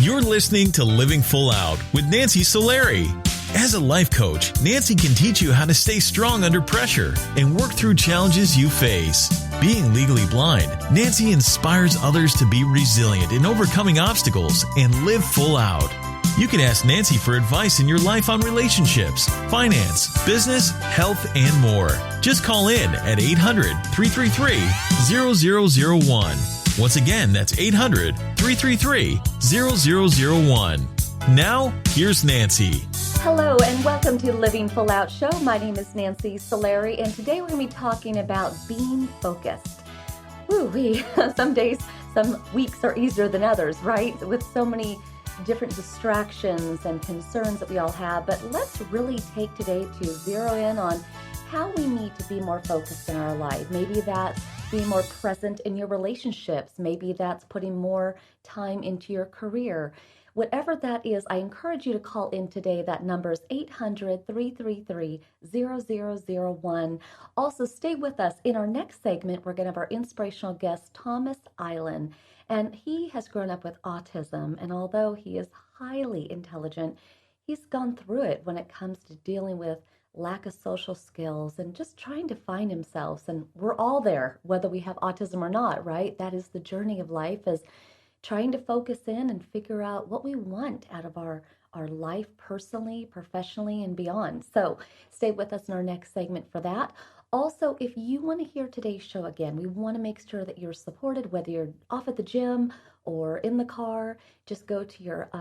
You're listening to Living Full Out with Nancy Solari. As a life coach, Nancy can teach you how to stay strong under pressure and work through challenges you face. Being legally blind, Nancy inspires others to be resilient in overcoming obstacles and live full out. You can ask Nancy for advice in your life on relationships, finance, business, health, and more. Just call in at 800-333-0001. Once again, that's 800-333-0001. Now, here's Nancy. Hello and welcome to Living Full Out Show. My name is Nancy Solari, and today we're going to be talking about being focused. Some days, some weeks are easier than others, right? With so many different distractions and concerns that we all have, but let's really take today to zero in on how we need to be more focused in our life. Maybe that's being more present in your relationships. Maybe that's putting more time into your career. Whatever that is, I encourage you to call in today. That number is 800-333-0001. Also, stay with us. In our next segment, we're going to have our inspirational guest, Thomas Iland. And he has grown up with autism. And although he is highly intelligent, he's gone through it when it comes to dealing with lack of social skills and just trying to find himself. And we're all there, whether we have autism or not, right? That is the journey of life, is trying to focus in and figure out what we want out of our life personally, professionally, and beyond. So stay with us in our next segment for that. Also, if you want to hear today's show again, we want to make sure that you're supported, whether you're off at the gym or in the car. Just go to your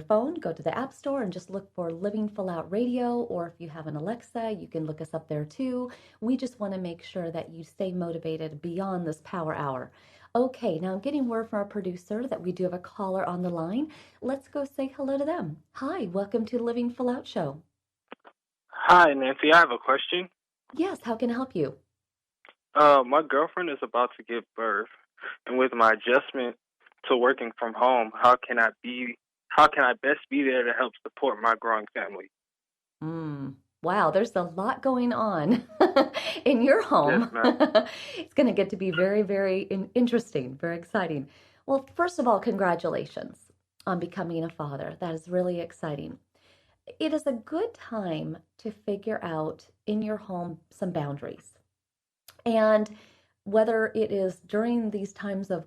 phone, go to the App Store and just look for Living Full Out Radio, or if you have an Alexa, you can look us up there too. We just want to make sure that you stay motivated beyond this power hour. Okay, now I'm getting word from our producer that we do have a caller on the line. Let's go say hello to them. Hi, welcome to the Living Full Out Show. Hi, Nancy. I have a question. Yes, how can I help you? My girlfriend is about to give birth, and with my adjustment to working from home, how can I best be there to help support my growing family? Wow, there's a lot going on in your home. Yes, It's going to get to be very, very interesting, very exciting. Well, first of all, congratulations on becoming a father. That is really exciting. It is a good time to figure out in your home some boundaries. And whether it is during these times of,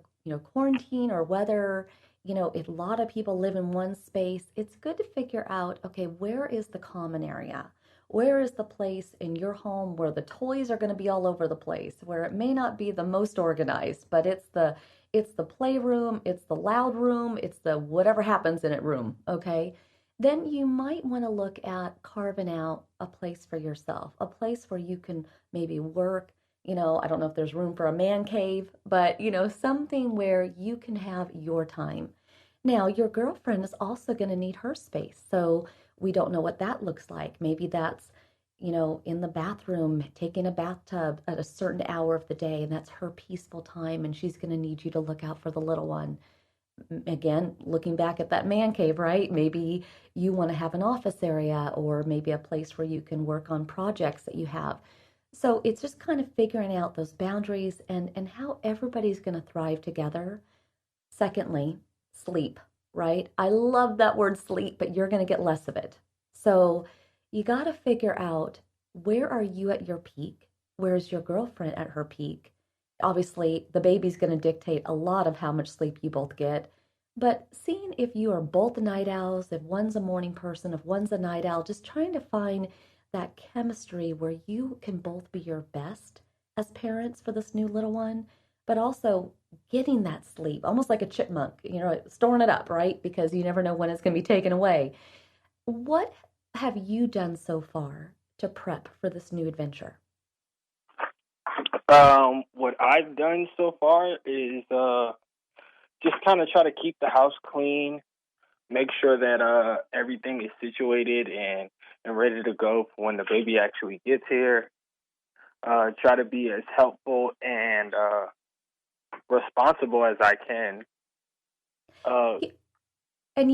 quarantine, or whether, if a lot of people live in one space, it's good to figure out, okay, where is the common area? Where is the place in your home where the toys are going to be all over the place, where it may not be the most organized, but it's the playroom, it's the loud room, it's the whatever happens in it room, okay? Then you might want to look at carving out a place for yourself, a place where you can maybe work. I don't know if there's room for a man cave, but, something where you can have your time. Now, your girlfriend is also going to need her space. So we don't know what that looks like. Maybe that's, in the bathroom, taking a bathtub at a certain hour of the day, and that's her peaceful time, and she's going to need you to look out for the little one. Again, looking back at that man cave, right? Maybe you want to have an office area, or maybe a place where you can work on projects that you have. So it's just kind of figuring out those boundaries and how everybody's going to thrive together. Secondly, sleep, right? I love that word sleep, but you're going to get less of it. So you got to figure out, where are you at your peak? Where's your girlfriend at her peak? Obviously, the baby's going to dictate a lot of how much sleep you both get. But seeing if you are both night owls, if one's a morning person, if one's a night owl, just trying to find that chemistry where you can both be your best as parents for this new little one, but also getting that sleep, almost like a chipmunk, storing it up, right? Because you never know when it's going to be taken away. What have you done so far to prep for this new adventure? What I've done so far is just kind of try to keep the house clean, make sure that everything is situated and ready to go for when the baby actually gets here. Try to be as helpful and responsible as I can. And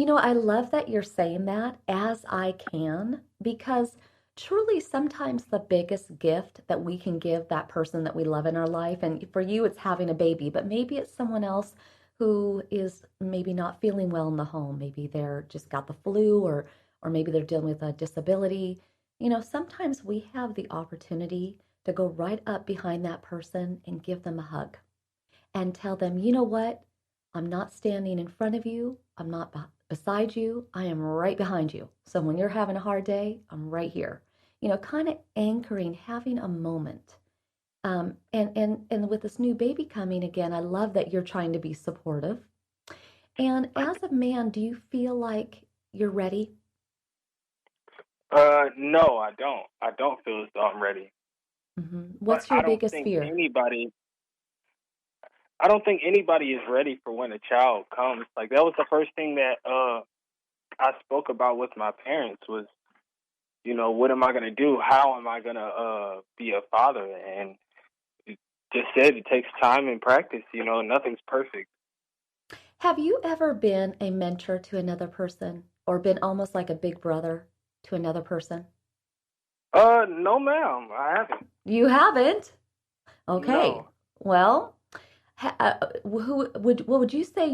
I love that you're saying that, as I can, because truly sometimes the biggest gift that we can give that person that we love in our life, and for you it's having a baby, but maybe it's someone else who is maybe not feeling well in the home. Maybe they're just got the flu, or maybe they're dealing with a disability. Sometimes we have the opportunity to go right up behind that person and give them a hug and tell them, you know what? I'm not standing in front of you. I'm not beside you. I am right behind you. So when you're having a hard day, I'm right here. Kind of anchoring, having a moment. And with this new baby coming again, I love that you're trying to be supportive. And as a man, do you feel like you're ready? No, I don't. I don't feel as though I'm ready. But What's your biggest fear? I don't think anybody is ready for when a child comes. Like that was the first thing that I spoke about with my parents was, what am I gonna do? How am I gonna be a father? And it just said it takes time and practice. Nothing's perfect. Have you ever been a mentor to another person or been almost like a big brother to another person? No, ma'am, I haven't. You haven't? Okay. No. Well, what would you say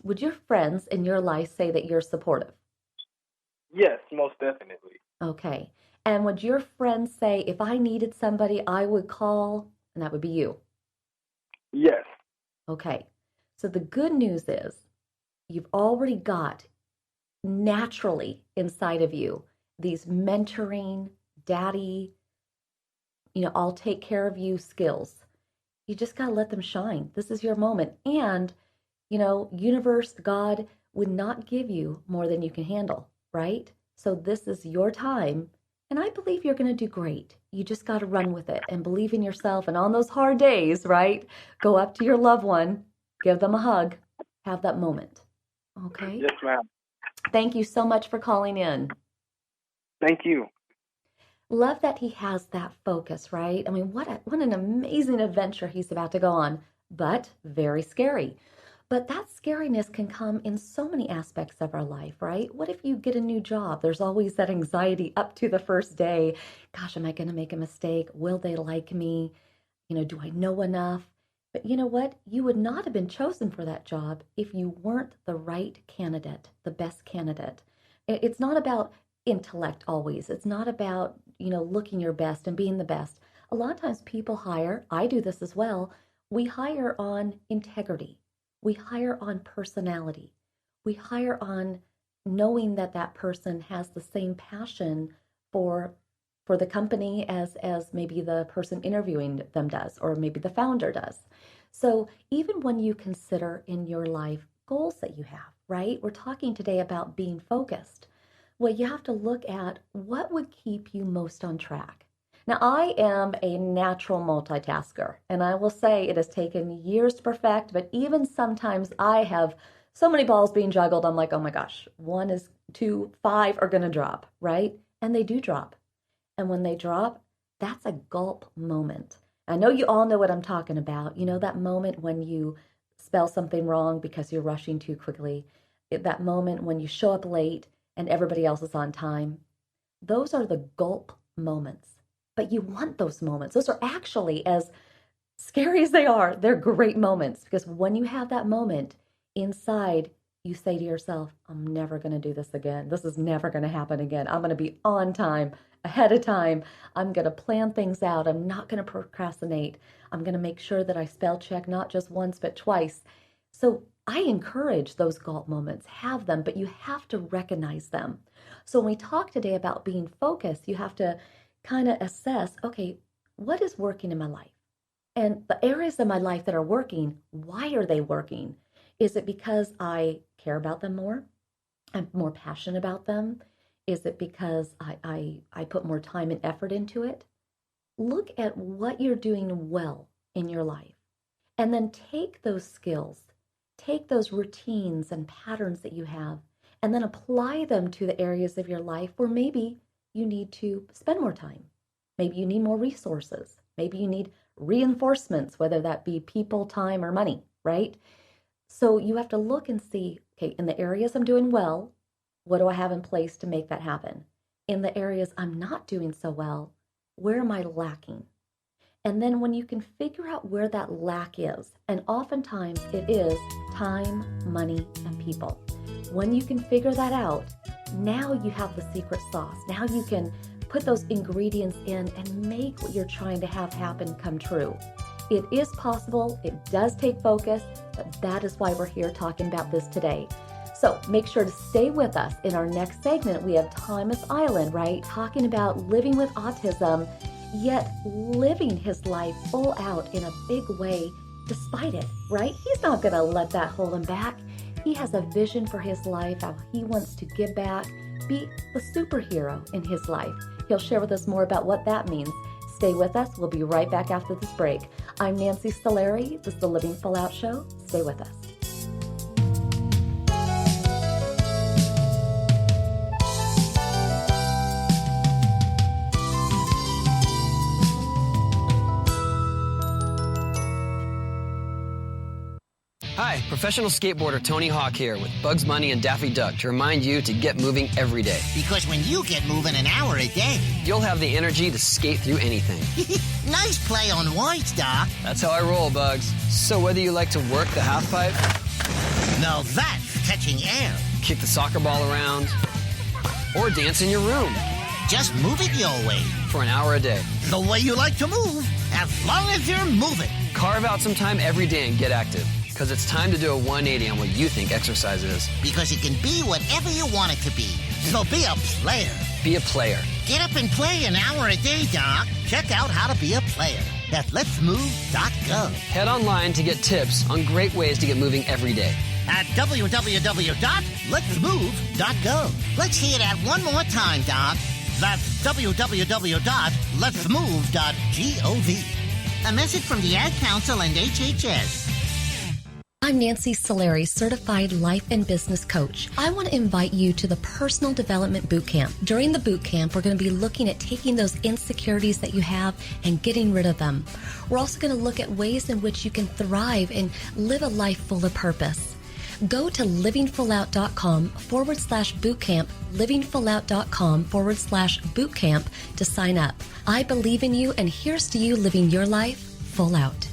would your friends in your life say that you're supportive? Yes, most definitely. Okay. And would your friends say, if I needed somebody, I would call, and that would be you? Yes. Okay. So the good news is you've already got naturally inside of you these mentoring, daddy, I'll take care of you skills. You just got to let them shine. This is your moment. And, universe, God would not give you more than you can handle, right? So this is your time. And I believe you're going to do great. You just got to run with it and believe in yourself. And on those hard days, right? Go up to your loved one, give them a hug, have that moment. Okay? Yes, ma'am. Thank you so much for calling in. Thank you. Love that he has that focus, right? I mean, what an amazing adventure he's about to go on, but very scary. But that scariness can come in so many aspects of our life, right? What if you get a new job? There's always that anxiety up to the first day. Gosh, am I going to make a mistake? Will they like me? Do I know enough? But you know what? You would not have been chosen for that job if you weren't the right candidate, the best candidate. It's not about intellect always. It's not about, looking your best and being the best. A lot of times people hire, I do this as well, we hire on integrity. We hire on personality. We hire on knowing that that person has the same passion for the company as maybe the person interviewing them does, or maybe the founder does. So even when you consider in your life goals that you have, right? We're talking today about being focused. Well, you have to look at what would keep you most on track. Now, I am a natural multitasker, and I will say it has taken years to perfect, but even sometimes I have so many balls being juggled, I'm like, oh my gosh, one is two, five are going to drop, right? And they do drop. And when they drop, that's a gulp moment. I know you all know what I'm talking about. That moment when you spell something wrong because you're rushing too quickly, that moment when you show up late and everybody else is on time. Those are the gulp moments. But you want those moments. Those are actually, as scary as they are, they're great moments, because when you have that moment inside, you say to yourself, I'm never going to do this again. This is never going to happen again. I'm going to be on time, ahead of time. I'm going to plan things out. I'm not going to procrastinate. I'm going to make sure that I spell check not just once, but twice. So I encourage those gulp moments. Have them, but you have to recognize them. So when we talk today about being focused, you have to kind of assess, okay, what is working in my life? And the areas of my life that are working, why are they working? Is it because I care about them more? I'm more passionate about them? Is it because I put more time and effort into it? Look at what you're doing well in your life, and then take those skills, take those routines and patterns that you have, and then apply them to the areas of your life where maybe you need to spend more time. Maybe you need more resources. Maybe you need reinforcements, whether that be people, time, or money, right? So you have to look and see, okay, in the areas I'm doing well, what do I have in place to make that happen? In the areas I'm not doing so well, where am I lacking? And then when you can figure out where that lack is, and oftentimes it is time, money, and people. When you can figure that out, now you have the secret sauce. Now you can put those ingredients in and make what you're trying to have happen come true. It is possible. It does take focus, but that is why we're here talking about this today. So make sure to stay with us. In our next segment, we have Thomas Iland, right? Talking about living with autism, yet living his life full out in a big way despite it, right? He's not going to let that hold him back. He has a vision for his life, how he wants to give back, be the superhero in his life. He'll share with us more about what that means. Stay with us. We'll be right back after this break. I'm Nancy Solari. This is the Living Full Out Show. Stay with us. Hi, professional skateboarder Tony Hawk here with Bugs Bunny and Daffy Duck to remind you to get moving every day. Because when you get moving an hour a day, you'll have the energy to skate through anything. Nice play on words, Doc. That's how I roll, Bugs. So whether you like to work the half pipe, now that's catching air, kick the soccer ball around, or dance in your room, just move it your way. For an hour a day. The way you like to move, as long as you're moving. Carve out some time every day and get active. Because it's time to do a 180 on what you think exercise is. Because it can be whatever you want it to be. So be a player. Be a player. Get up and play an hour a day, Doc. Check out how to be a player at letsmove.gov. Head online to get tips on great ways to get moving every day. At www.letsmove.gov. Let's hear that one more time, Doc. That's www.letsmove.gov. A message from the Ad Council and HHS. I'm Nancy Solari, Certified Life and Business Coach. I want to invite you to the Personal Development Boot Camp. During the boot camp, we're going to be looking at taking those insecurities that you have and getting rid of them. We're also going to look at ways in which you can thrive and live a life full of purpose. Go to livingfullout.com/bootcamp, livingfullout.com/bootcamp to sign up. I believe in you, and here's to you living your life full out.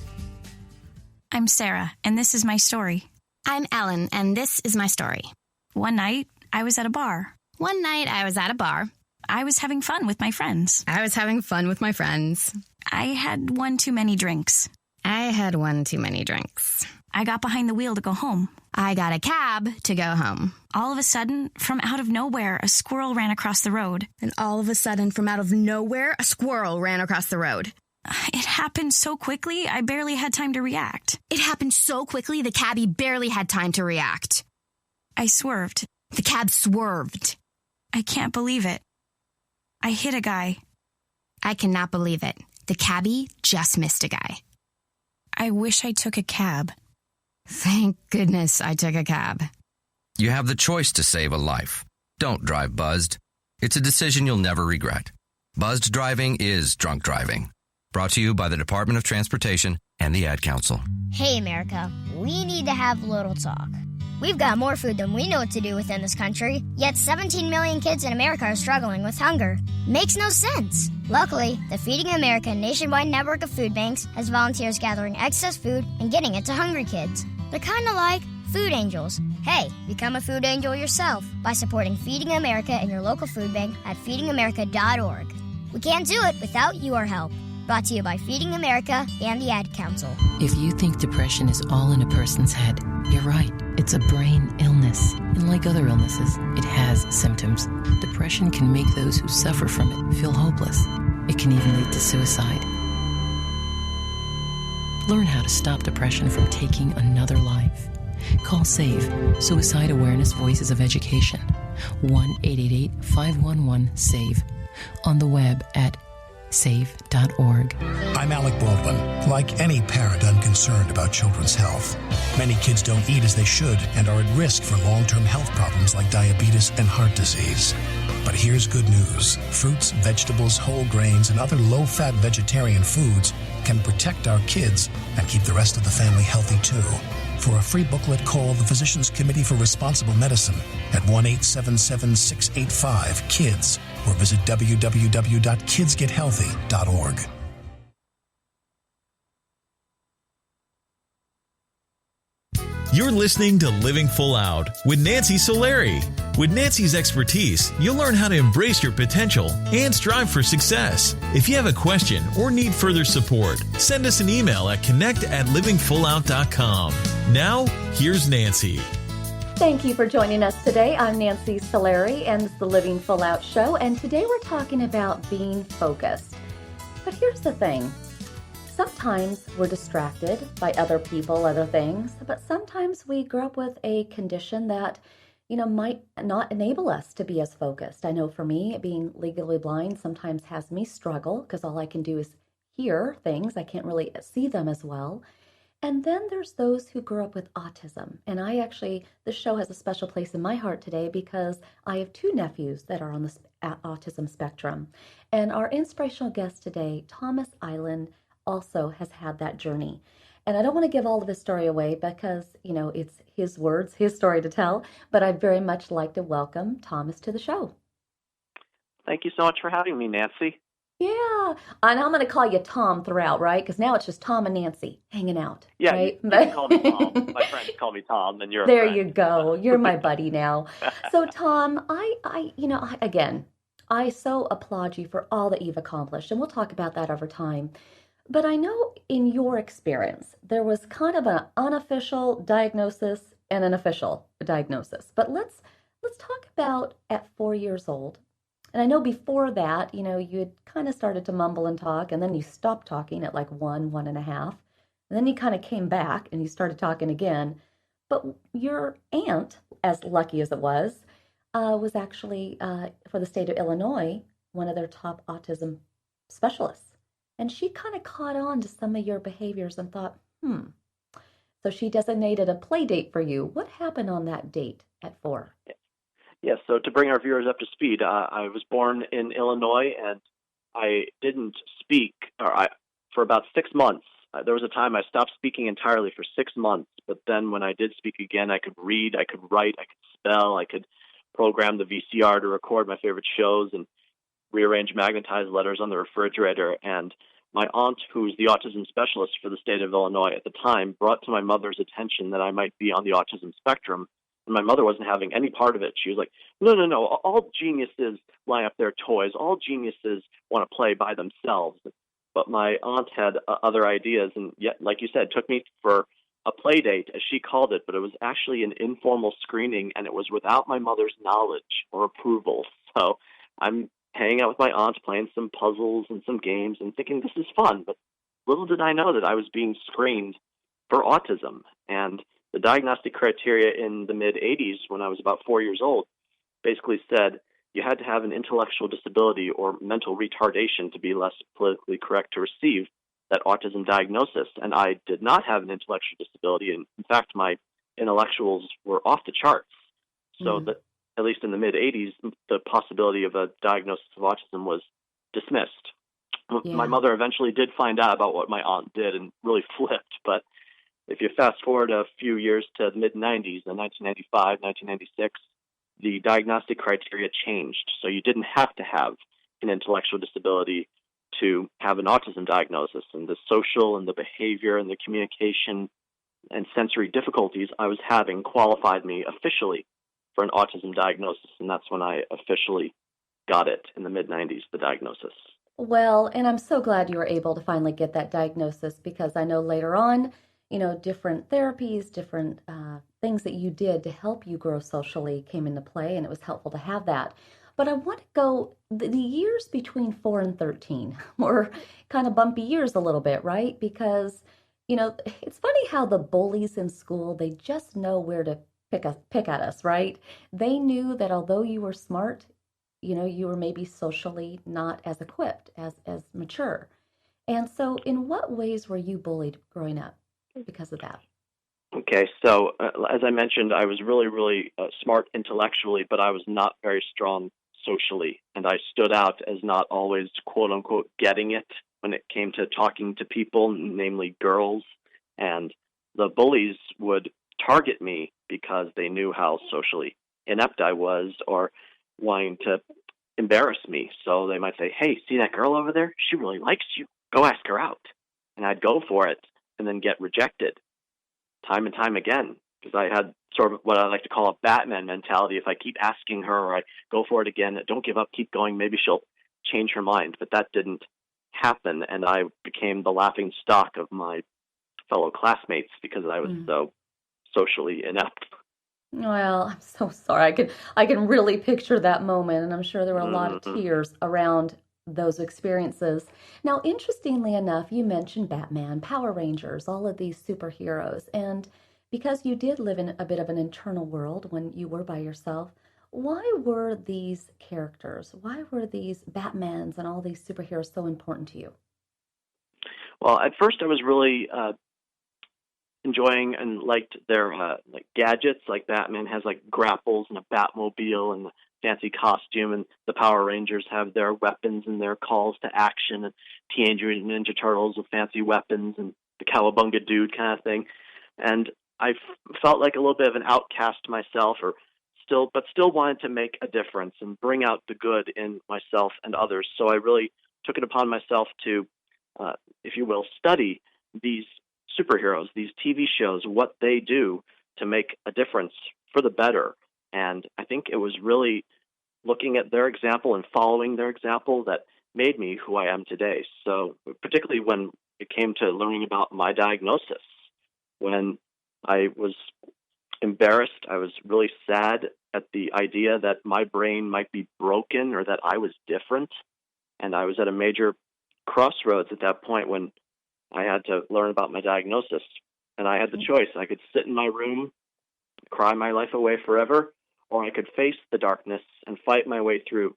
I'm Sarah, and this is my story. I'm Ellen, and this is my story. One night, I was at a bar. I was having fun with my friends. I had one too many drinks. I got behind the wheel to go home. I got a cab to go home. All of a sudden, from out of nowhere, a squirrel ran across the road. It happened so quickly, I barely had time to react. The cabbie barely had time to react. I swerved. The cab swerved. I can't believe it. I hit a guy. I cannot believe it. The cabbie just missed a guy. I wish I took a cab. Thank goodness I took a cab. You have the choice to save a life. Don't drive buzzed. It's a decision you'll never regret. Buzzed driving is drunk driving. Brought to you by the Department of Transportation and the Ad Council. Hey, America, we need to have a little talk. We've got more food than we know what to do with in this country, yet 17 million kids in America are struggling with hunger. Makes no sense. Luckily, the Feeding America nationwide network of food banks has volunteers gathering excess food and getting it to hungry kids. They're kind of like food angels. Hey, become a food angel yourself by supporting Feeding America in your local food bank at feedingamerica.org. We can't do it without your help. Brought to you by Feeding America and the Ad Council. If you think depression is all in a person's head, you're right. It's a brain illness. And like other illnesses, it has symptoms. Depression can make those who suffer from it feel hopeless. It can even lead to suicide. Learn how to stop depression from taking another life. Call SAVE, Suicide Awareness Voices of Education, 1-888-511-SAVE, on the web at save.org. I'm Alec Baldwin. Like any parent, I'm concerned about children's health. Many kids don't eat as they should and are at risk for long-term health problems like diabetes and heart disease. But here's good news. Fruits, vegetables, whole grains, and other low-fat vegetarian foods can protect our kids and keep the rest of the family healthy too. For a free booklet, call the Physicians Committee for Responsible Medicine at 1-877-685-KIDS or visit www.kidsgethealthy.org. You're listening to Living Full Out with Nancy Solari. With Nancy's expertise, you'll learn how to embrace your potential and strive for success. If you have a question or need further support, send us an email at connect@livingfullout.com. Now, here's Nancy. Thank you for joining us today. I'm Nancy Solari, and it's the Living Full Out Show, and today we're talking about being focused. But here's the thing. Sometimes we're distracted by other people, other things, but sometimes we grow up with a condition that, might not enable us to be as focused. I know for me, being legally blind sometimes has me struggle because all I can do is hear things. I can't really see them as well. And then there's those who grew up with autism. And this show has a special place in my heart today because I have two nephews that are on the autism spectrum. And our inspirational guest today, Thomas Iland, also has had that journey. And I don't want to give all of his story away because, it's his words, his story to tell, but I'd very much like to welcome Thomas to the show. Thank you so much for having me, Nancy. Yeah, and I'm going to call you Tom throughout, right? Because now it's just Tom and Nancy hanging out. Yeah, right? you can call me Tom. My friends call me Tom, and you're there a friend. You go. You're my buddy now. So, Tom, I so applaud you for all that you've accomplished, and we'll talk about that over time. But I know in your experience, there was kind of an unofficial diagnosis and an official diagnosis. But let's talk about at 4 years old. And I know before that, you had kind of started to mumble and talk, and then you stopped talking at like 1.5. And then you kind of came back and you started talking again. But your aunt, as lucky as it was actually, for the state of Illinois, one of their top autism specialists. And she kind of caught on to some of your behaviors and thought, So she designated a play date for you. What happened on that date at 4? Yes, so to bring our viewers up to speed, I was born in Illinois, and I didn't speak for about 6 months. There was a time I stopped speaking entirely for 6 months, but then when I did speak again, I could read, I could write, I could spell, I could program the VCR to record my favorite shows and rearrange magnetized letters on the refrigerator. And my aunt, who's the autism specialist for the state of Illinois at the time, brought to my mother's attention that I might be on the autism spectrum. And my mother wasn't having any part of it. She was like, no, all geniuses line up their toys. All geniuses want to play by themselves. But my aunt had other ideas, and yet, like you said, took me for a play date, as she called it, but it was actually an informal screening, and it was without my mother's knowledge or approval. So I'm hanging out with my aunt, playing some puzzles and some games, and thinking this is fun. But little did I know that I was being screened for autism. And the diagnostic criteria in the mid-'80s, when I was about 4 years old, basically said you had to have an intellectual disability or mental retardation to be less politically correct to receive that autism diagnosis. And I did not have an intellectual disability. And in fact, my intellectuals were off the charts. So that, at least in the mid-'80s, the possibility of a diagnosis of autism was dismissed. Yeah. My mother eventually did find out about what my aunt did and really flipped. But if you fast forward a few years to the mid-'90s, in 1995, 1996, the diagnostic criteria changed. So you didn't have to have an intellectual disability to have an autism diagnosis. And the social and the behavior and the communication and sensory difficulties I was having qualified me officially for an autism diagnosis. And that's when I officially got it in the mid-'90s, the diagnosis. Well, and I'm so glad you were able to finally get that diagnosis, because I know later on, different therapies, different things that you did to help you grow socially came into play, and it was helpful to have that. But I want to go, the years between 4 and 13 were kind of bumpy years a little bit, right? Because, it's funny how the bullies in school, they just know where to pick at us, right? They knew that although you were smart, you were maybe socially not as equipped, as mature. And so in what ways were you bullied growing up because of that? Okay, so as I mentioned, I was really, really smart intellectually, but I was not very strong socially. And I stood out as not always, quote unquote, getting it when it came to talking to people, namely girls. And the bullies would target me because they knew how socially inept I was, or wanting to embarrass me. So they might say, hey, see that girl over there? She really likes you. Go ask her out. And I'd go for it and then get rejected time and time again. because I had sort of what I like to call a Batman mentality. If I keep asking her or I go for it again, don't give up, keep going, maybe she'll change her mind. But that didn't happen, and I became the laughing stock of my fellow classmates because I was so socially inept. Well, I'm so sorry. I can really picture that moment, and I'm sure there were a lot of tears around those experiences. Now, interestingly enough, you mentioned Batman, Power Rangers, all of these superheroes, and because you did live in a bit of an internal world when you were by yourself, why were these characters, why were these Batmans and all these superheroes so important to you? Well, at first I was really enjoying and liked their like gadgets. Like Batman has like grapples and a Batmobile and a fancy costume, and the Power Rangers have their weapons and their calls to action, and Teenage Mutant Ninja Turtles with fancy weapons and the Cowabunga Dude kind of thing. And I felt like a little bit of an outcast myself, but still wanted to make a difference and bring out the good in myself and others. So I really took it upon myself to, if you will, study these superheroes, these TV shows, what they do to make a difference for the better. And I think it was really looking at their example and following their example that made me who I am today. So particularly when it came to learning about my diagnosis, when I was embarrassed, I was really sad at the idea that my brain might be broken or that I was different. And I was at a major crossroads at that point when I had to learn about my diagnosis. And I had the choice. I could sit in my room, cry my life away forever, or I could face the darkness and fight my way through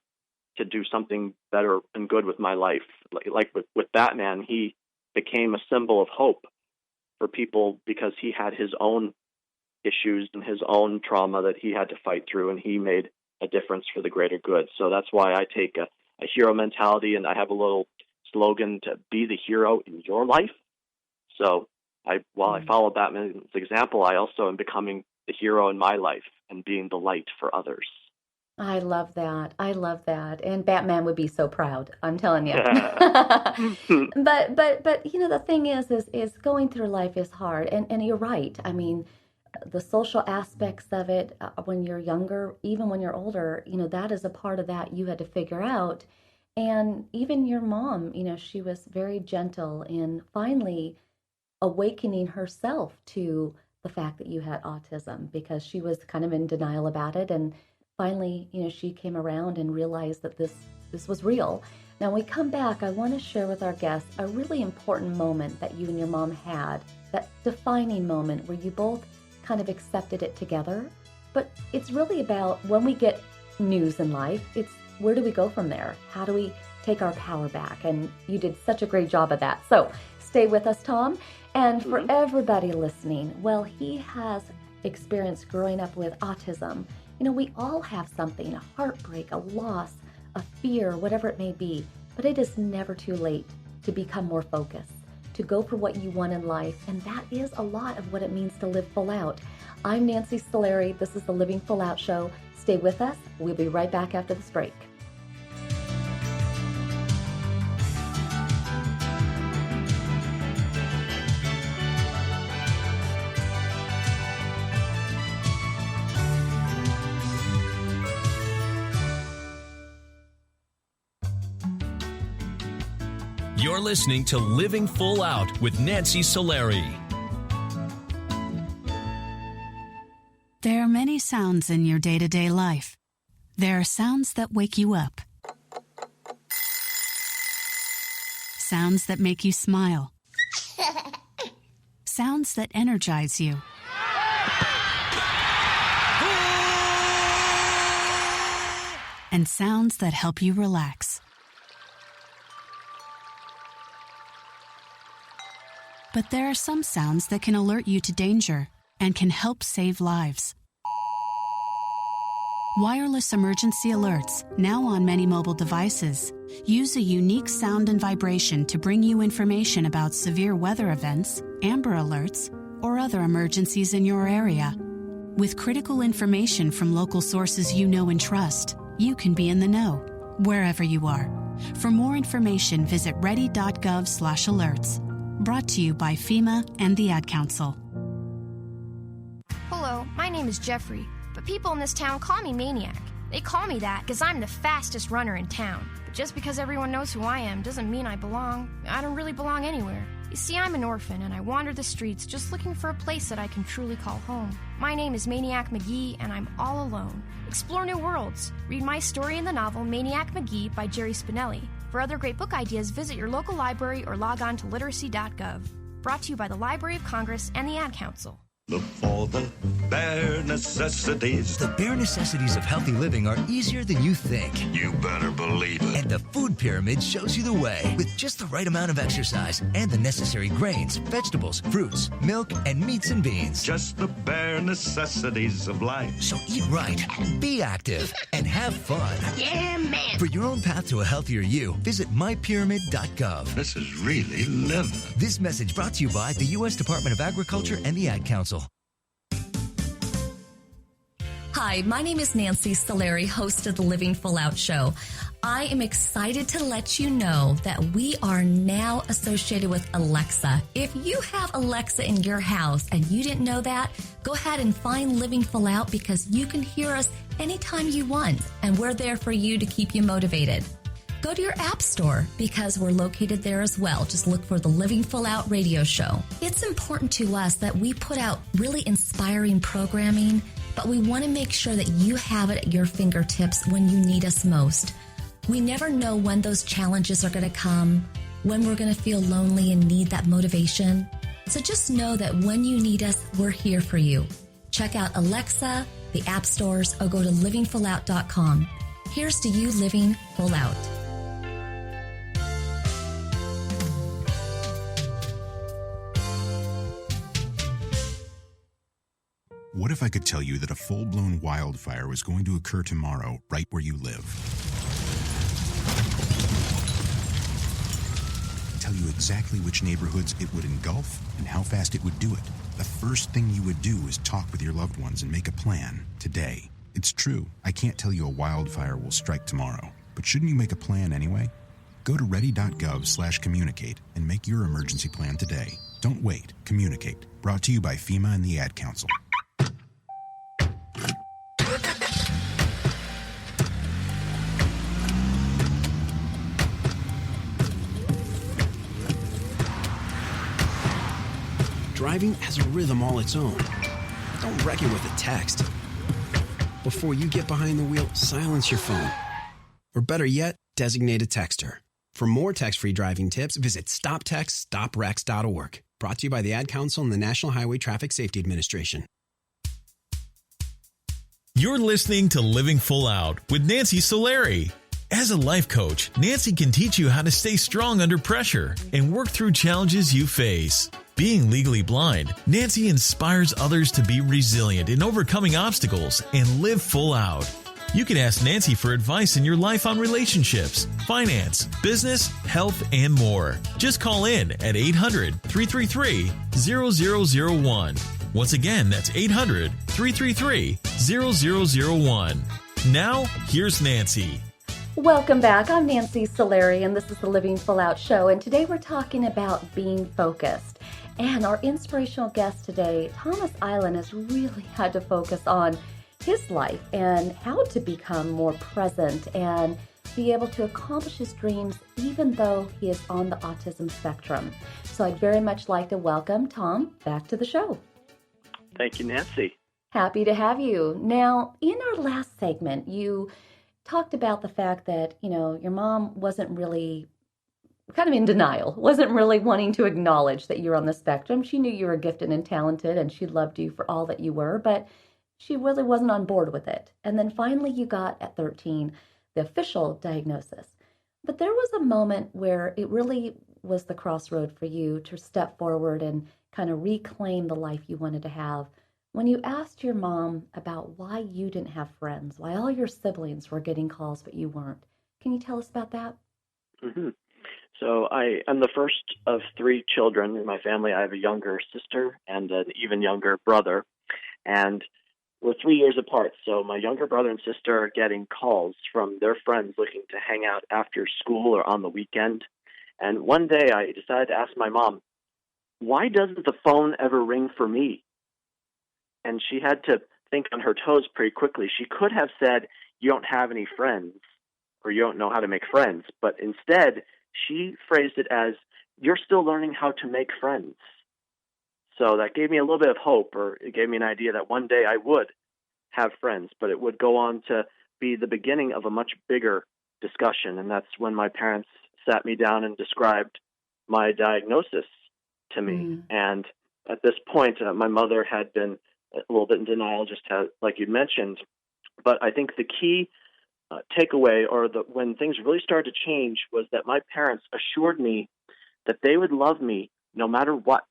to do something better and good with my life. Like with Batman, he became a symbol of hope for people because he had his own issues and his own trauma that he had to fight through, and he made a difference for the greater good. So that's why I take a hero mentality, and I have a little slogan to be the hero in your life. So while I follow Batman's example, I also am becoming the hero in my life and being the light for others. I love that. I love that. And Batman would be so proud, I'm telling you. But you know, the thing is going through life is hard. And you're right. I mean, the social aspects of it, when you're younger, even when you're older, you know, that is a part of that you had to figure out. And even your mom, you know, she was very gentle in finally awakening herself to the fact that you had autism, because she was kind of in denial about it. And finally, you know, she came around and realized that this was real. Now, when we come back, I want to share with our guests a really important moment that you and your mom had, that defining moment where you both kind of accepted it together. But it's really about when we get news in life, it's where do we go from there? How do we take our power back? And you did such a great job of that. So stay with us, Tom. And for everybody listening, well, he has experienced growing up with autism. You know, we all have something, a heartbreak, a loss, a fear, whatever it may be. But it is never too late to become more focused, to go for what you want in life. And that is a lot of what it means to live full out. I'm Nancy Solari. This is the Living Full Out Show. Stay with us. We'll be right back after this break. You're listening to Living Full Out with Nancy Solari. There are many sounds in your day-to-day life. There are sounds that wake you up. Sounds that make you smile. Sounds that energize you. And sounds that help you relax. But there are some sounds that can alert you to danger and can help save lives. Wireless emergency alerts, now on many mobile devices, use a unique sound and vibration to bring you information about severe weather events, Amber Alerts, or other emergencies in your area. With critical information from local sources you know and trust, you can be in the know, wherever you are. For more information, visit ready.gov/alerts. Brought to you by FEMA and the Ad Council. Hello, my name is Jeffrey, but people in this town call me Maniac. They call me that because I'm the fastest runner in town. But just because everyone knows who I am doesn't mean I belong. I don't really belong anywhere. You see, I'm an orphan, and I wander the streets just looking for a place that I can truly call home. My name is Maniac McGee, and I'm all alone. Explore new worlds. Read my story in the novel Maniac McGee by Jerry Spinelli. For other great book ideas, visit your local library or log on to literacy.gov. Brought to you by the Library of Congress and the Ad Council. Look for the bare necessities. The bare necessities of healthy living are easier than you think. You better believe it. And the food pyramid shows you the way. With just the right amount of exercise and the necessary grains, vegetables, fruits, milk, and meats and beans. Just the bare necessities of life. So eat right, be active, and have fun. Yeah, man. For your own path to a healthier you, visit mypyramid.gov. This is really living. This message brought to you by the U.S. Department of Agriculture and the Ad Council. Hi, my name is Nancy Solari, host of the Living Full Out Show. I am excited to let you know that we are now associated with Alexa. If you have Alexa in your house and you didn't know that, go ahead and find Living Full Out because you can hear us anytime you want, and we're there for you to keep you motivated. Go to your app store because we're located there as well. Just look for the Living Full Out radio show. It's important to us that we put out really inspiring programming, but we want to make sure that you have it at your fingertips when you need us most. We never know when those challenges are going to come, when we're going to feel lonely and need that motivation. So just know that when you need us, we're here for you. Check out Alexa, the app stores, or go to livingfullout.com. Here's to you living full out. What if I could tell you that a full-blown wildfire was going to occur tomorrow right where you live? Tell you exactly which neighborhoods it would engulf and how fast it would do it. The first thing you would do is talk with your loved ones and make a plan today. It's true, I can't tell you a wildfire will strike tomorrow, but shouldn't you make a plan anyway? Go to ready.gov/communicate and make your emergency plan today. Don't wait, communicate. Brought to you by FEMA and the Ad Council. Driving has a rhythm all its own. Don't wreck it with a text. Before you get behind the wheel, silence your phone. Or better yet, designate a texter. For more text-free driving tips, visit stoptextstoprex.org. Brought to you by the Ad Council and the National Highway Traffic Safety Administration. You're listening to Living Full Out with Nancy Solari. As a life coach, Nancy can teach you how to stay strong under pressure and work through challenges you face. Being legally blind, Nancy inspires others to be resilient in overcoming obstacles and live full out. You can ask Nancy for advice in your life on relationships, finance, business, health, and more. Just call in at 800-333-0001. Once again, that's 800-333-0001. Now, here's Nancy. Welcome back. I'm Nancy Solari, and this is the Living Full Out Show. And today we're talking about being focused. And our inspirational guest today, Thomas Iland, has really had to focus on his life and how to become more present and be able to accomplish his dreams even though he is on the autism spectrum. So I'd very much like to welcome Tom back to the show. Thank you, Nancy. Happy to have you. Now, in our last segment, you talked about the fact that, your mom wasn't really kind of in denial, wasn't really wanting to acknowledge that you're on the spectrum. She knew you were gifted and talented and she loved you for all that you were, but she really wasn't on board with it. And then finally you got at 13 the official diagnosis. But there was a moment where it really was the crossroad for you to step forward and kind of reclaim the life you wanted to have. When you asked your mom about why you didn't have friends, why all your siblings were getting calls but you weren't. Can you tell us about that? Mm-hmm. So I'm the first of 3 children in my family. I have a younger sister and an even younger brother. And we're 3 years apart. So my younger brother and sister are getting calls from their friends looking to hang out after school or on the weekend. And one day I decided to ask my mom, why doesn't the phone ever ring for me? and she had to think on her toes pretty quickly. She could have said, "You don't have any friends," or "You don't know how to make friends," but instead she phrased it as, "You're still learning how to make friends." So that gave me a little bit of hope, or it gave me an idea that one day I would have friends, but it would go on to be the beginning of a much bigger discussion. And that's when my parents sat me down and described my diagnosis to me. And at this point, my mother had been a little bit in denial, just like you mentioned. But I think the key takeaway, or when things really started to change, was that my parents assured me that they would love me no matter what,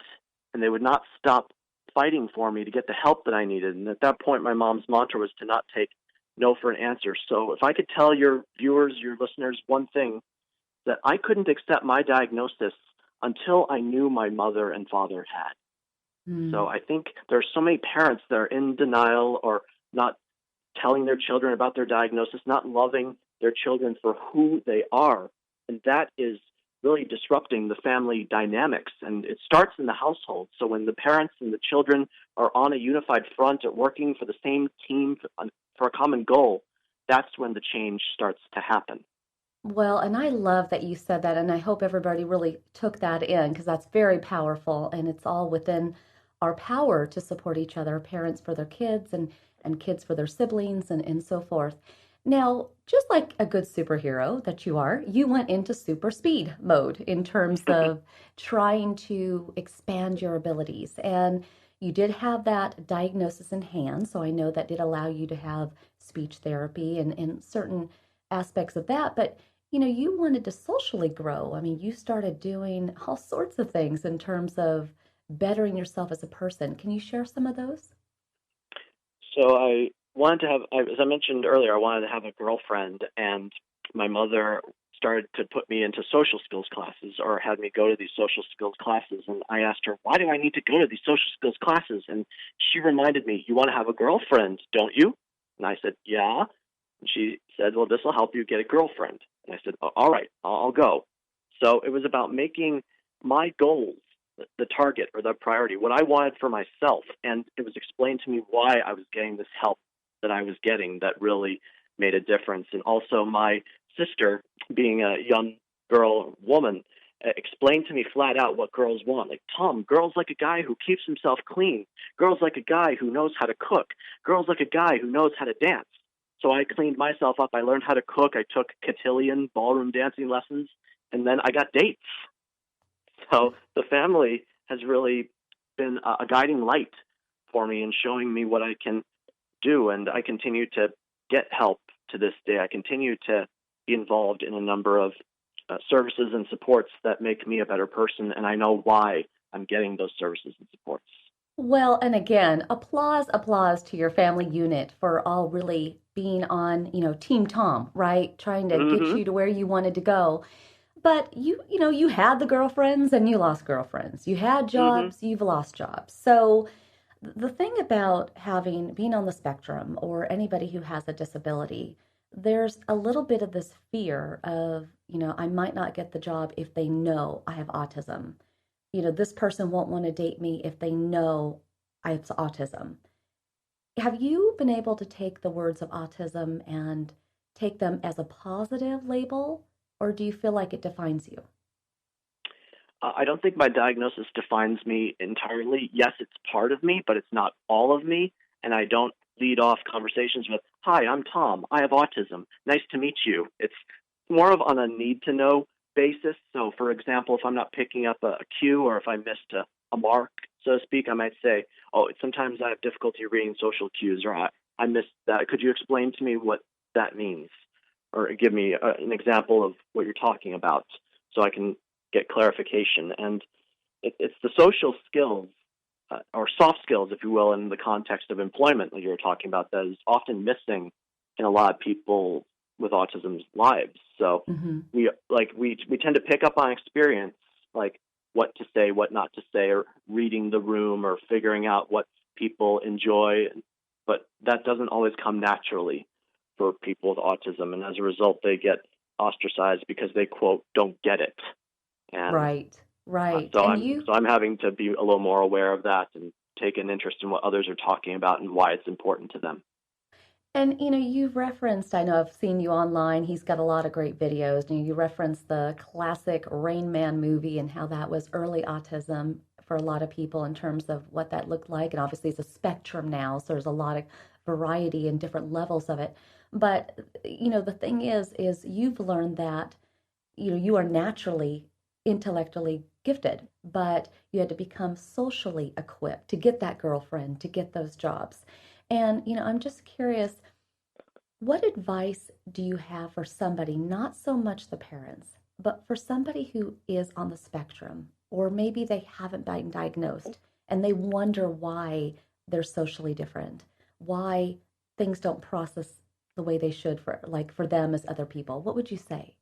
and they would not stop fighting for me to get the help that I needed. And at that point, my mom's mantra was to not take no for an answer. So if I could tell your viewers, your listeners, one thing, that I couldn't accept my diagnosis until I knew my mother and father had. So I think there's so many parents that are in denial, or not telling their children about their diagnosis, not loving their children for who they are. And that is really disrupting the family dynamics. And it starts in the household. So when the parents and the children are on a unified front, at working for the same team for a common goal, that's when the change starts to happen. Well, and I love that you said that, and I hope everybody really took that in, because that's very powerful, and it's all within our power to support each other, parents for their kids and kids for their siblings and so forth. Now, just like a good superhero that you are, you went into super speed mode in terms of trying to expand your abilities. And you did have that diagnosis in hand, so I know that did allow you to have speech therapy and certain aspects of that. But you wanted to socially grow. I mean, you started doing all sorts of things in terms of bettering yourself as a person. Can you share some of those? So I wanted to have, as I mentioned earlier, I wanted to have a girlfriend, and my mother started to put me into social skills classes, or had me go to these social skills classes. And I asked her, "Why do I need to go to these social skills classes?" And she reminded me, "You want to have a girlfriend, don't you?" And I said, "Yeah." And she said, "Well, this will help you get a girlfriend." And I said, "All right, I'll go." So it was about making my goals the target, or the priority, what I wanted for myself. And it was explained to me why I was getting this help that I was getting that really made a difference. And also my sister, being a young woman, explained to me flat out what girls want. Like, "Tom, girls like a guy who keeps himself clean. Girls like a guy who knows how to cook. Girls like a guy who knows how to dance." So I cleaned myself up. I learned how to cook. I took cotillion, ballroom dancing lessons, and then I got dates. So the family has really been a guiding light for me in showing me what I can do. And I continue to get help to this day. I continue to be involved in a number of services and supports that make me a better person. And I know why I'm getting those services and supports. Well, and again, applause to your family unit for all really being on, Team Tom, right? Trying to get you to where you wanted to go. But you had the girlfriends and you lost girlfriends. You had jobs, you've lost jobs. So the thing about being on the spectrum, or anybody who has a disability, there's a little bit of this fear of, I might not get the job if they know I have autism. This person won't want to date me if they know I have autism. Have you been able to take the words of autism and take them as a positive label, or do you feel like it defines you? I don't think my diagnosis defines me entirely. Yes, it's part of me, but it's not all of me. And I don't lead off conversations with, "Hi, I'm Tom. I have autism. Nice to meet you." It's more of on a need-to-know basis. So, for example, if I'm not picking up a cue, or if I missed a mark, so to speak, I might say, "Oh, sometimes I have difficulty reading social cues," or I missed that. Could you explain to me what that means? Or give me an example of what you're talking about so I can get clarification. And it's the social skills, or soft skills, if you will, in the context of employment that you're talking about, that is often missing in a lot of people with autism's lives. So we tend to pick up on experience, like what to say, what not to say, or reading the room, or figuring out what people enjoy. But that doesn't always come naturally for people with autism, and as a result, they get ostracized because they, quote, "don't get it." And right. So I'm having to be a little more aware of that and take an interest in what others are talking about and why it's important to them. And you've referenced, I know I've seen you online, he's got a lot of great videos. You referenced the classic Rain Man movie and how that was early autism for a lot of people in terms of what that looked like. And obviously it's a spectrum now, so there's a lot of variety and different levels of it. But, the thing is you've learned that, you are naturally intellectually gifted, but you had to become socially equipped to get that girlfriend, to get those jobs. And, I'm just curious, what advice do you have for somebody, not so much the parents, but for somebody who is on the spectrum, or maybe they haven't been diagnosed and they wonder why they're socially different, why things don't process the way they should for them as other people? What would you say?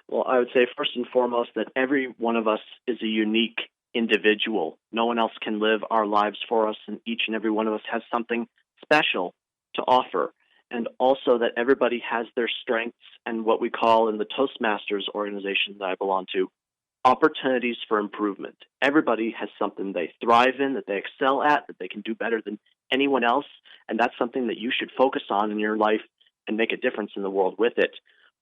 Well, I would say first and foremost that every one of us is a unique individual. No one else can live our lives for us, and each and every one of us has something special to offer. And also that everybody has their strengths and what we call in the Toastmasters organization that I belong to, opportunities for improvement. Everybody has something they thrive in, that they excel at, that they can do better than anyone else, and that's something that you should focus on in your life and make a difference in the world with it,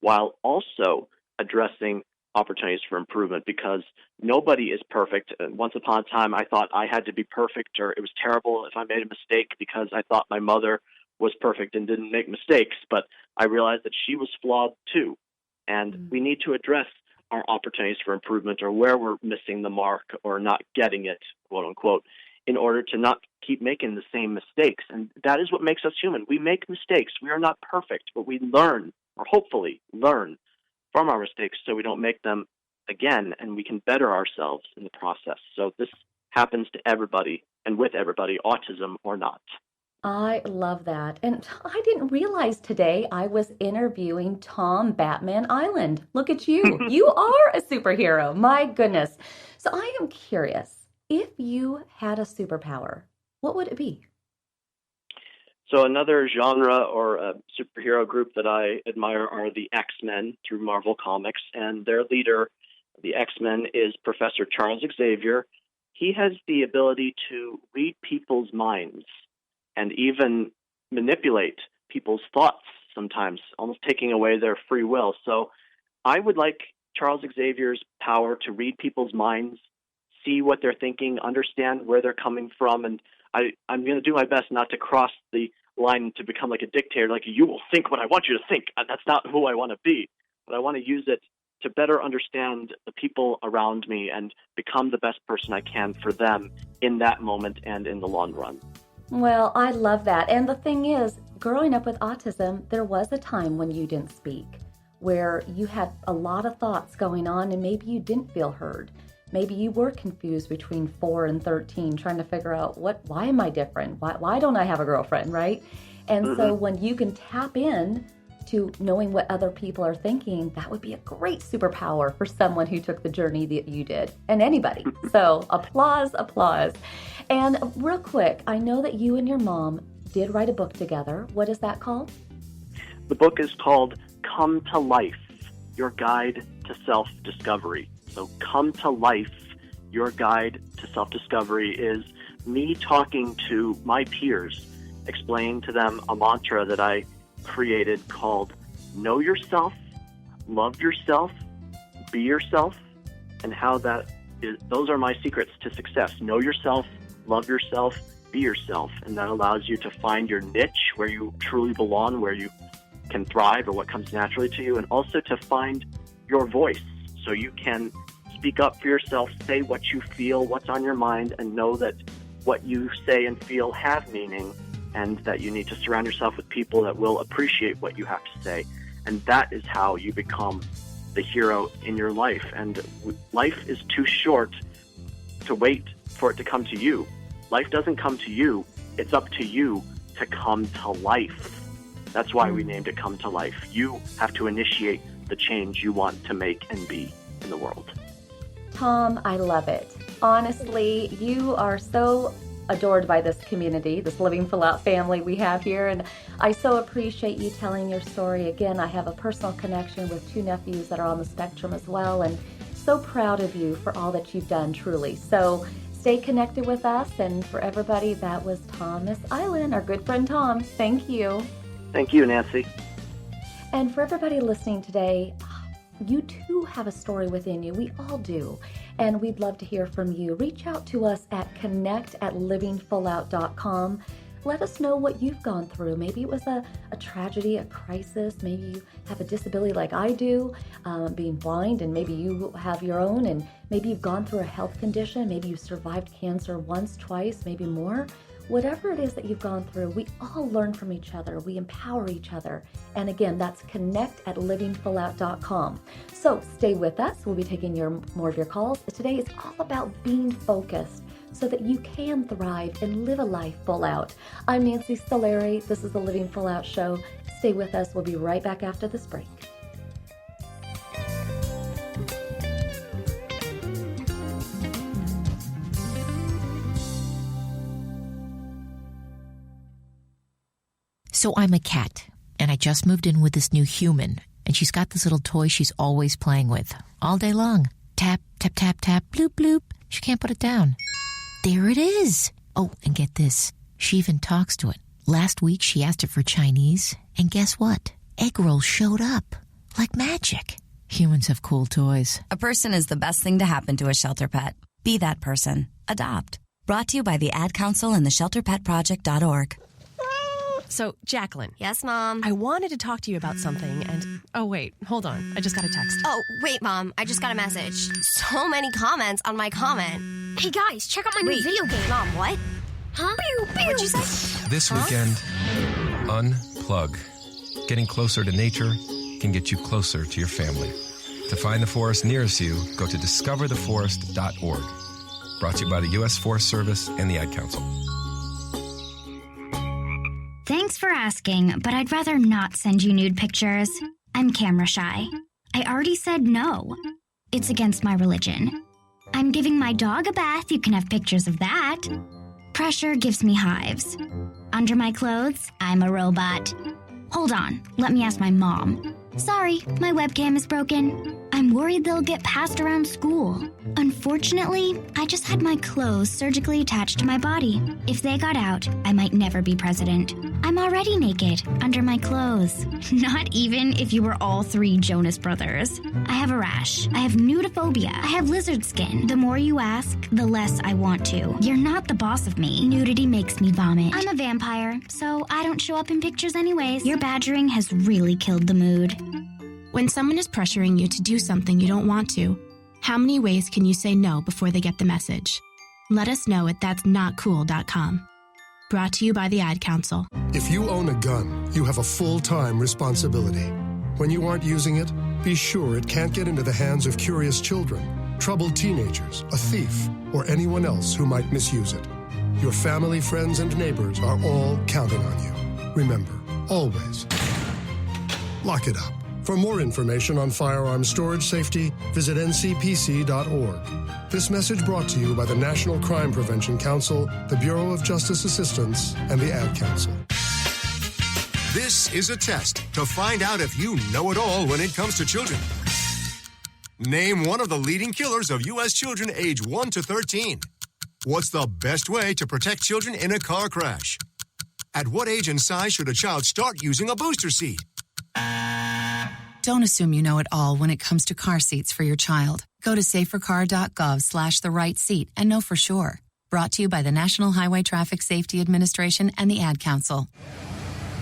while also addressing opportunities for improvement, because nobody is perfect. Once upon a time, I thought I had to be perfect, or it was terrible if I made a mistake because I thought my mother was perfect and didn't make mistakes, but I realized that she was flawed too. And we need to address our opportunities for improvement, or where we're missing the mark or not getting it, quote unquote, in order to not keep making the same mistakes. And that is what makes us human. We make mistakes. We are not perfect, but we learn, or hopefully learn, from our mistakes so we don't make them again, and we can better ourselves in the process. So this happens to everybody, and with everybody, autism or not. I love that. And I didn't realize today I was interviewing Tom Batman Iland. Look at you. You are a superhero. My goodness. So I am curious, if you had a superpower, what would it be? So another genre or a superhero group that I admire are the X-Men through Marvel Comics, and their leader, the X-Men, is Professor Charles Xavier. He has the ability to read people's minds and even manipulate people's thoughts sometimes, almost taking away their free will. So I would like Charles Xavier's power to read people's minds, see what they're thinking, understand where they're coming from, and I'm going to do my best not to cross the line to become like a dictator, like you will think what I want you to think. That's not who I want to be, but I want to use it to better understand the people around me and become the best person I can for them in that moment and in the long run. Well, I love that. And the thing is, growing up with autism, there was a time when you didn't speak, where you had a lot of thoughts going on and maybe you didn't feel heard. Maybe you were confused between 4 and 13, trying to figure out why am I different? Why don't I have a girlfriend, right? And so when you can tap in to knowing what other people are thinking, that would be a great superpower for someone who took the journey that you did, and anybody. So applause, applause. And real quick, I know that you and your mom did write a book together. What is that called? The book is called Come to Life, Your Guide to Self-Discovery. So Come to Life, Your Guide to Self-Discovery is me talking to my peers, explaining to them a mantra that I created called Know Yourself, Love Yourself, Be Yourself, and how those are my secrets to success. Know yourself, love yourself, be yourself, and that allows you to find your niche, where you truly belong, where you can thrive, or what comes naturally to you, and also to find your voice, so you can speak up for yourself, say what you feel, what's on your mind, and know that what you say and feel have meaning, and that you need to surround yourself with people that will appreciate what you have to say. And that is how you become the hero in your life. And life is too short to wait for it to come to you. Life doesn't come to you. It's up to you to come to life. That's why we named it Come to Life. You have to initiate the change you want to make and be in the world. Tom, I love it. Honestly, you are so adored by this community, this Living Full Out family we have here, and I so appreciate you telling your story. Again, I have a personal connection with 2 nephews that are on the spectrum as well, and so proud of you for all that you've done, truly. So stay connected with us. And for everybody, that was Thomas Iland, our good friend Tom. Thank you. Thank you, Nancy. And for everybody listening today, you too have a story within you. We all do. And we'd love to hear from you. Reach out to us at connect@livingfullout.com. Let us know what you've gone through. Maybe it was a tragedy, a crisis. Maybe you have a disability like I do, being blind, and maybe you have your own, and maybe you've gone through a health condition. Maybe you survived cancer once, twice, maybe more. Whatever it is that you've gone through, we all learn from each other. We empower each other. And again, that's connect@livingfullout.com. So stay with us. We'll be taking more of your calls. Today is all about being focused so that you can thrive and live a life full out. I'm Nancy Solari. This is the Living Full Out Show. Stay with us. We'll be right back after this break. So I'm a cat, and I just moved in with this new human, and she's got this little toy she's always playing with, all day long. Tap, tap, tap, tap, bloop, bloop. She can't put it down. There it is. Oh, and get this. She even talks to it. Last week, she asked it for Chinese, and guess what? Egg rolls showed up. Like magic. Humans have cool toys. A person is the best thing to happen to a shelter pet. Be that person. Adopt. Brought to you by the Ad Council and the ShelterPetProject.org. So, Jacqueline. Yes, Mom? I wanted to talk to you about something, and... Oh, wait, hold on. I just got a text. Oh, wait, Mom. I just got a message. So many comments on my comment. Hey, guys, check out my new video game. Mom, what? Huh? Pew, pew. What'd you say? This weekend, unplug. Getting closer to nature can get you closer to your family. To find the forest nearest you, go to discovertheforest.org. Brought to you by the U.S. Forest Service and the Ad Council. Thanks for asking, but I'd rather not send you nude pictures. I'm camera shy. I already said no. It's against my religion. I'm giving my dog a bath. You can have pictures of that. Pressure gives me hives. Under my clothes, I'm a robot. Hold on, let me ask my mom. Sorry, my webcam is broken. I'm worried they'll get passed around school. Unfortunately, I just had my clothes surgically attached to my body. If they got out, I might never be president. I'm already naked, under my clothes. Not even if you were all three Jonas Brothers. I have a rash. I have nudophobia. I have lizard skin. The more you ask, the less I want to. You're not the boss of me. Nudity makes me vomit. I'm a vampire, so I don't show up in pictures anyways. Your badgering has really killed the mood. When someone is pressuring you to do something you don't want to, how many ways can you say no before they get the message? Let us know at that'snotcool.com. Brought to you by the Ad Council. If you own a gun, you have a full-time responsibility. When you aren't using it, be sure it can't get into the hands of curious children, troubled teenagers, a thief, or anyone else who might misuse it. Your family, friends, and neighbors are all counting on you. Remember, always, lock it up. For more information on firearm storage safety, visit ncpc.org. This message brought to you by the National Crime Prevention Council, the Bureau of Justice Assistance, and the Ad Council. This is a test to find out if you know it all when it comes to children. Name one of the leading killers of U.S. children age 1 to 13. What's the best way to protect children in a car crash? At what age and size should a child start using a booster seat? Don't assume you know it all when it comes to car seats for your child. Go to safercar.gov/the-right-seat and know for sure. Brought to you by the National Highway Traffic Safety Administration and the Ad Council.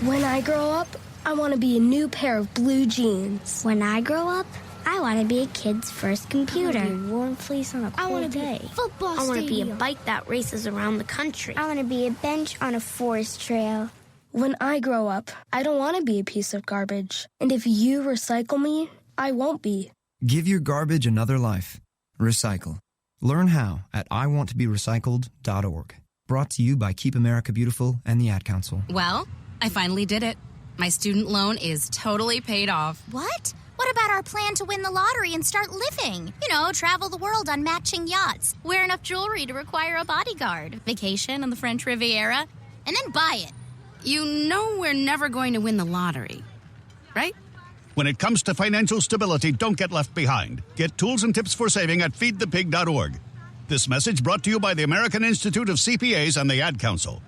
When I grow up, I want to be a new pair of blue jeans. When I grow up, I want to be a kid's first computer. I want to be a warm fleece on a cold day. Football I want to be a bike that races around the country. I want to be a bench on a forest trail. When I grow up, I don't want to be a piece of garbage. And if you recycle me, I won't be. Give your garbage another life. Recycle. Learn how at iwanttoberecycled.org. Brought to you by Keep America Beautiful and the Ad Council. Well, I finally did it. My student loan is totally paid off. What? What about our plan to win the lottery and start living? You know, travel the world on matching yachts, wear enough jewelry to require a bodyguard, vacation on the French Riviera, and then buy it. You know we're never going to win the lottery, right? When it comes to financial stability, don't get left behind. Get tools and tips for saving at feedthepig.org. This message brought to you by the American Institute of CPAs and the Ad Council.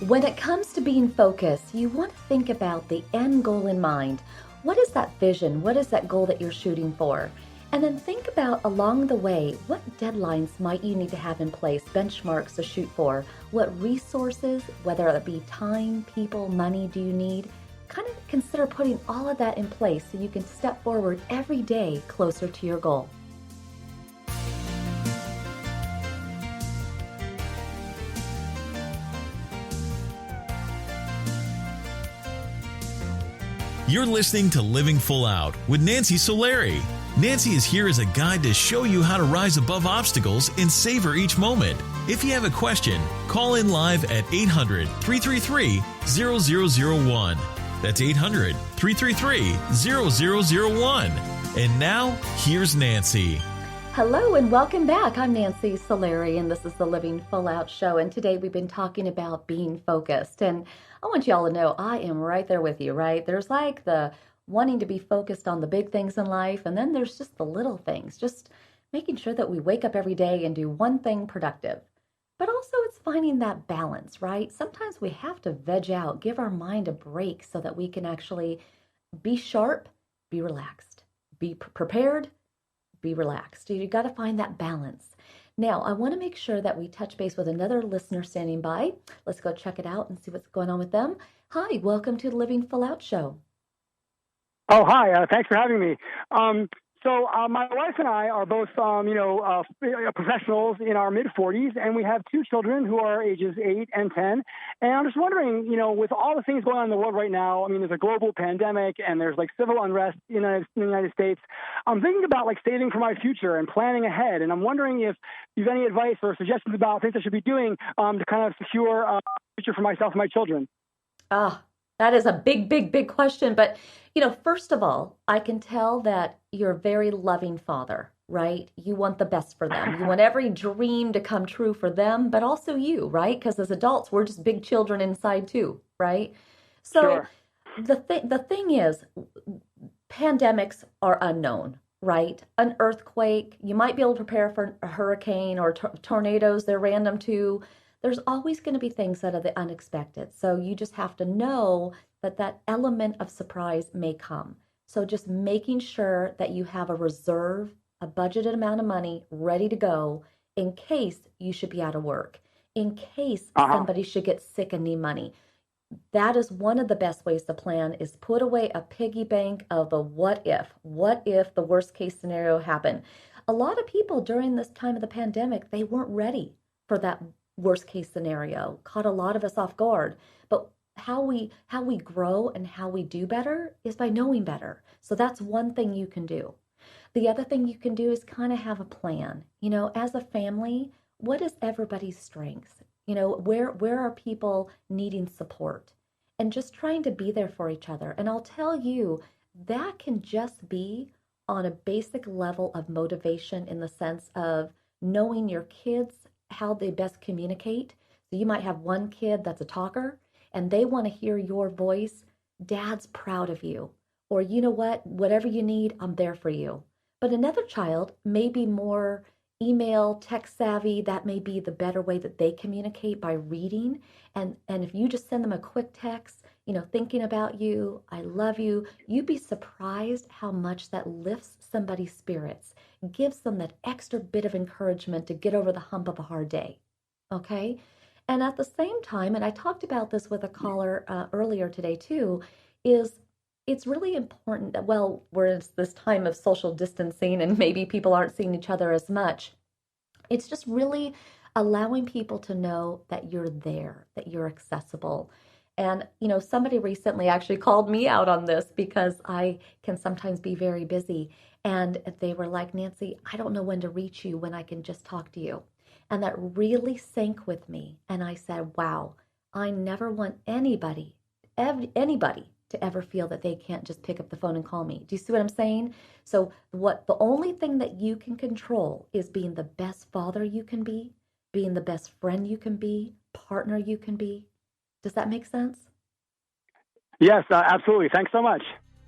When it comes to being focused, you want to think about the end goal in mind. What is that vision? What is that goal that you're shooting for? And then think about along the way, what deadlines might you need to have in place, benchmarks to shoot for? What resources, whether it be time, people, money, do you need? Kind of consider putting all of that in place so you can step forward every day closer to your goal. You're listening to Living Full Out with Nancy Solari. Nancy is here as a guide to show you how to rise above obstacles and savor each moment. If you have a question, call in live at 800-333-0001. That's 800-333-0001. And now, here's Nancy. Hello and welcome back. I'm Nancy Solari, and this is the Living Full Out Show. And today we've been talking about being focused. And I want you all to know I am right there with you, right? There's like the wanting to be focused on the big things in life, and then there's just the little things, just making sure that we wake up every day and do one thing productive. But also it's finding that balance, right? Sometimes we have to veg out, give our mind a break so that we can actually be sharp, be relaxed, be prepared, be relaxed. You got to find that balance. Now, I want to make sure that we touch base with another listener standing by. Let's go check it out and see what's going on with them. Hi, welcome to the Living Full Out Show. Oh, hi. Thanks for having me. So my wife and I are both, professionals in our mid-40s, and we have two children who are ages 8 and 10. And I'm just wondering, with all the things going on in the world right now, I mean, there's a global pandemic and there's like civil unrest in the United States. I'm thinking about like saving for my future and planning ahead. And I'm wondering if you have any advice or suggestions about things I should be doing to kind of secure a future for myself and my children. That is a big, big, big question. But, first of all, I can tell that you're a very loving father, right? You want the best for them. You want every dream to come true for them, but also you, right? Because as adults, we're just big children inside too, right? So Sure. the thing is, pandemics are unknown, right? An earthquake, you might be able to prepare for a hurricane or tornadoes, they're random too. There's always going to be things that are the unexpected. So you just have to know that element of surprise may come. So just making sure that you have a reserve, a budgeted amount of money ready to go in case you should be out of work, in case somebody should get sick and need money. That is one of the best ways to plan, is put away a piggy bank of the what if the worst case scenario happened. A lot of people during this time of the pandemic, they weren't ready for that worst case scenario. Caught a lot of us off guard. But how we grow and how we do better is by knowing better. So that's one thing you can do. The other thing you can do is kind of have a plan. As a family, what is everybody's strengths? Where are people needing support? And just trying to be there for each other. And I'll tell you, that can just be on a basic level of motivation, in the sense of knowing your kids, how they best communicate. So you might have one kid that's a talker and they want to hear your voice. Dad's proud of you. Or you know what, whatever you need, I'm there for you. But another child may be more email, text savvy. That may be the better way that they communicate, by reading. And if you just send them a quick text, thinking about you, I love you, you'd be surprised how much that lifts somebody's spirits, gives them that extra bit of encouragement to get over the hump of a hard day. Okay? And at the same time, and I talked about this with a caller earlier today too, is it's really important that, we're in this time of social distancing and maybe people aren't seeing each other as much. It's just really allowing people to know that you're there, that you're accessible. And, somebody recently actually called me out on this, because I can sometimes be very busy. And they were like, Nancy, I don't know when to reach you, when I can just talk to you. And that really sank with me. And I said, wow, I never want anybody to ever feel that they can't just pick up the phone and call me. Do you see what I'm saying? So the only thing that you can control is being the best father you can be, being the best friend you can be, partner you can be. Does that make sense? Yes, absolutely. Thanks so much.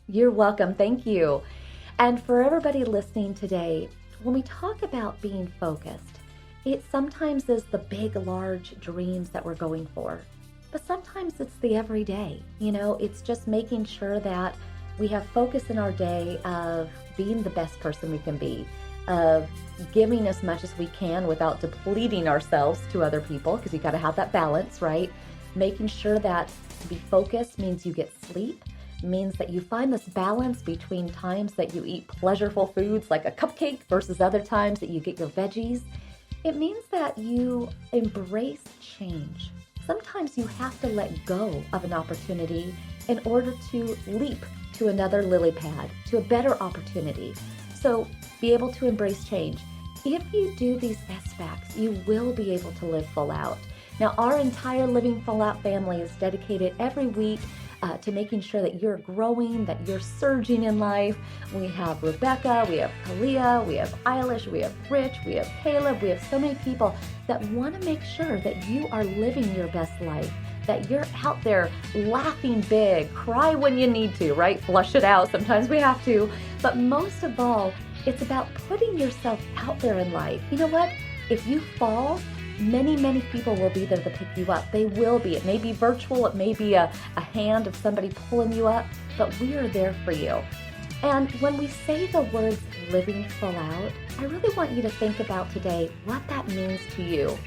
You're welcome. Thank you. And for everybody listening today, when we talk about being focused, it sometimes is the big, large dreams that we're going for. But sometimes it's the everyday. It's just making sure that we have focus in our day of being the best person we can be, of giving as much as we can without depleting ourselves to other people, because you got to have that balance, right? Making sure that to be focused means you get sleep, means that you find this balance between times that you eat pleasurable foods like a cupcake versus other times that you get your veggies. It means that you embrace change. Sometimes you have to let go of an opportunity in order to leap to another lily pad, to a better opportunity. So be able to embrace change. If you do these aspects, you will be able to live full out. Now, our entire Living Full Out family is dedicated every week to making sure that you're growing, that you're surging in life. We have Rebecca, we have Kalia, we have Eilish, we have Rich, we have Caleb, we have so many people that want to make sure that you are living your best life, that you're out there laughing big, cry when you need to, right? Flush it out. Sometimes we have to. But most of all, it's about putting yourself out there in life. You know what? If you fall, many, many people will be there to pick you up. They will be. It may be virtual. It may be a hand of somebody pulling you up, but we are there for you. And when we say the words living full out, I really want you to think about today what that means to you.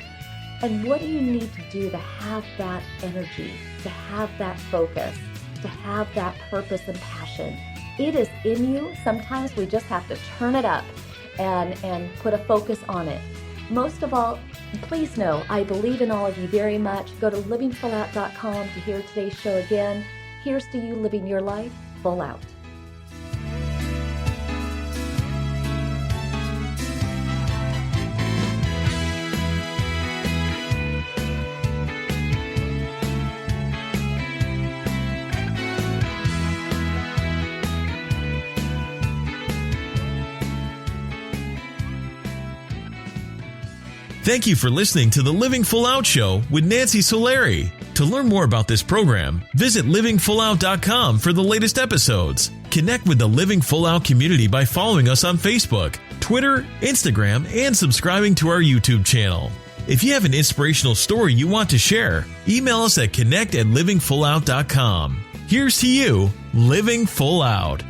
And what do you need to do to have that energy, to have that focus, to have that purpose and passion? It is in you. Sometimes we just have to turn it up and put a focus on it. Most of all, please know I believe in all of you very much. Go to livingfullout.com to hear today's show again. Here's to you living your life full out. Thank you for listening to the Living Full Out Show with Nancy Solari. To learn more about this program, visit livingfullout.com for the latest episodes. Connect with the Living Full Out community by following us on Facebook, Twitter, Instagram, and subscribing to our YouTube channel. If you have an inspirational story you want to share, email us at connect@livingfullout.com. Here's to you, living full out.